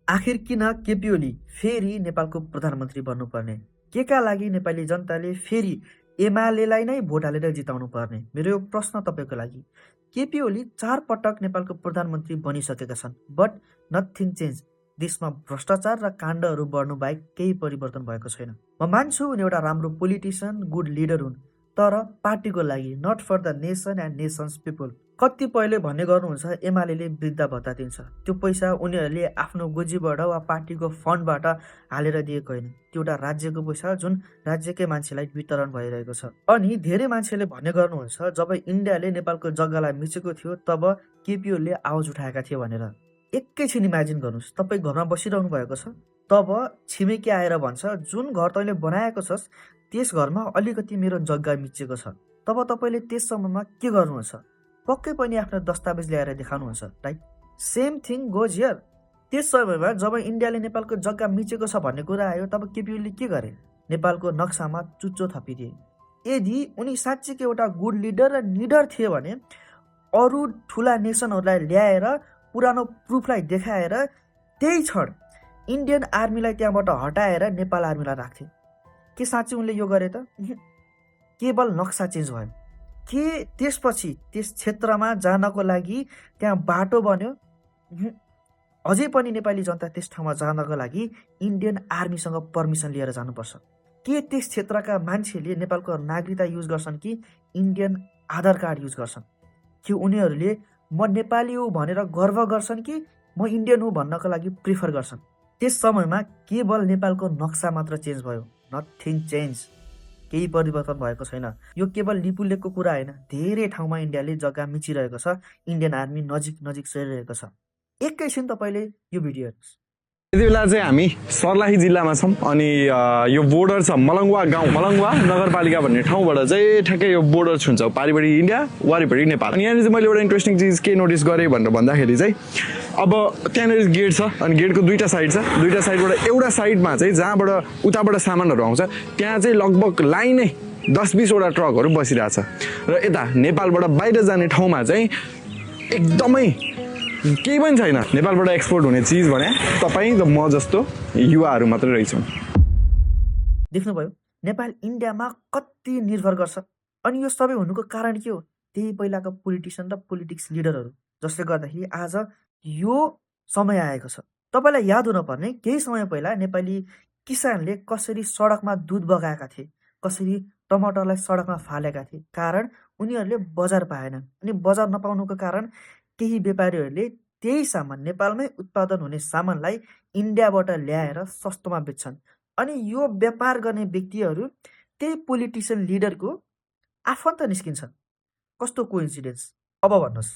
आखिर किन केपी ओली फेरि नेपालको प्रधानमन्त्री बन्नुपर्ने? केका लागि नेपाली जनताले फेरि एमालेलाई नै भोट हालेर जिताउनु पर्ने? मेरो यो प्रश्न तपाईँको लागि। केपी ओली 4 पटक नेपालको प्रधानमन्त्री बनिसकेका छन्, बट नथिङ चेन्ज। देशमा भ्रष्टाचार र काण्डहरू बढ्नु बाहेक केही परिवर्तन भएको छैन। म मान्छु उनी एउटा राम्रो पोलिटिसियन, गुड लिडर हुन्, तर पार्टीको लागि, not for the nation and nations people. कतिपयले भन्ने गर्नुहुन्छ एमाले वृद्ध भत्ता दिन्छ, त्यो पैसा उनीहरूले आफ्नो गोजीबाट वा पार्टीको फन्डबाट हालेर दिएको होइन, त्यो एउटा राज्यको पैसा जुन राज्यकै मान्छेलाई वितरण भइरहेको छ। अनि धेरै मान्छेले भन्ने गर्नुहुन्छ जब इन्डियाले नेपालको जग्गालाई मिचेको थियो तब केपी ओलीले आवाज उठाएका थिए भनेर। एकैछिन इमेजिन गर्नुहोस्, तपाईँ घरमा बसिरहनु भएको छ, तब छिमेकी आएर भन्छ जुन घर तैँले बनाएको छस् त्यस घरमा अलिकति मेरो जग्गा मिचेको छ, तब तपाईँले त्यस समयमा के गर्नुहुन्छ? पक्कै पनि आफ्नो दस्तावेज ल्याएर देखाउनुहुन्छ, right? Same thing goes here. त्यस समयमा जब इन्डियाले नेपालको जग्गा मिचेको छ भन्ने कुरा आयो तब केपी ओलीले के गरे? नेपालको नक्सामा चुच्चो थपिदिए। यदि उनी साँच्चीकै एउटा गुड लिडर र निडर थिए भने अरू ठुला नेसनहरूलाई ल्याएर पुरानो प्रुफलाई देखाएर त्यही क्षण इन्डियन आर्मीलाई त्यहाँबाट हटाएर नेपाल आर्मीलाई राख्थे। के साँच्चै उनले यो गरे त? केवल नक्सा चेन्ज भयो। के त्यसपछि त्यस क्षेत्रमा जानको लागि त्यहाँ बाटो बन्यो? अझै पनि नेपाली जनता त्यस ठाउँमा जानको लागि इन्डियन आर्मीसँग पर्मिसन लिएर जानुपर्छ। के त्यस क्षेत्रका मान्छेले नेपालको नागरिकता युज गर्छन् कि इन्डियन आधार कार्ड युज गर्छन्? कि उनीहरूले म नेपाली हो भनेर गर्व गर्छन् कि म इन्डियन हो भन्नको लागि प्रिफर गर्छन्? त्यस समयमा केवल नेपालको नक्सा मात्र चेन्ज भयो, नथिङ चेन्ज। केही परिवर्तन भएको छैन। यो केवल लिपुलेखको कुरा होइन, धेरै ठाउँमा इन्डियाले जग्गा मिचिरहेको छ, इन्डियन आर्मी नजिक नजिक सरिरहेको छ। एकैछिन तपाईँले यो भिडियो हेर्नुहोस्। यति बेला चाहिँ हामी सर्लाही जिल्लामा छौँ अनि यो बोर्डर छ मलङ्गवा गाउँ, मलङ्गवा नगरपालिका भन्ने ठाउँबाट चाहिँ ठ्याक्कै यो बोर्डर छुन्छ, पारिपट्टि इन्डिया वारिपट्टि नेपाल। अनि यहाँनिर चाहिँ मैले एउटा इन्ट्रेस्टिङ चिज के नोटिस गरेँ भनेर भन्दाखेरि चाहिँ अब त्यहाँनिर गेट छ अनि गेटको दुईवटा साइड छ, दुईवटा साइडबाट एउटा साइडमा चाहिँ जहाँबाट उताबाट सामानहरू आउँछ त्यहाँ चाहिँ लगभग लाइनै 10-20वटा ट्रकहरू बसिरहेछ र यता नेपालबाट बाहिर जाने ठाउँमा चाहिँ एकदमै केही पनि छैन। नेपालबाट एक्सपोर्ट हुने चिज भने तपाईँ र म जस्तो युवाहरू मात्रै रहेछौँ। देख्नुभयो नेपाल इन्डियामा कति निर्भर गर्छ। अनि यो सबै हुनुको कारण के हो? त्यही पहिलाको पोलिटिसियन र पोलिटिक्स लिडरहरू, जसले गर्दाखेरि आज यो समय आएको छ। तपाईँलाई याद हुनुपर्ने केही समय पहिला नेपाली किसानले कसरी सडकमा दुध बगाएका थिए, कसरी टमाटरलाई सडकमा फालेका थिए, कारण उनीहरूले बजार पाएनन्। अनि बजार नपाउनुको कारण केही व्यापारीहरूले त्यही सामान, नेपालमै उत्पादन हुने सामानलाई इन्डियाबाट ल्याएर सस्तोमा बेच्छन्। अनि यो व्यापार गर्ने व्यक्तिहरू त्यही पोलिटिसियन लिडरको आफन्त निस्किन्छन्। कस्तो कोइन्सिडेन्स? अब भन्नुहोस्।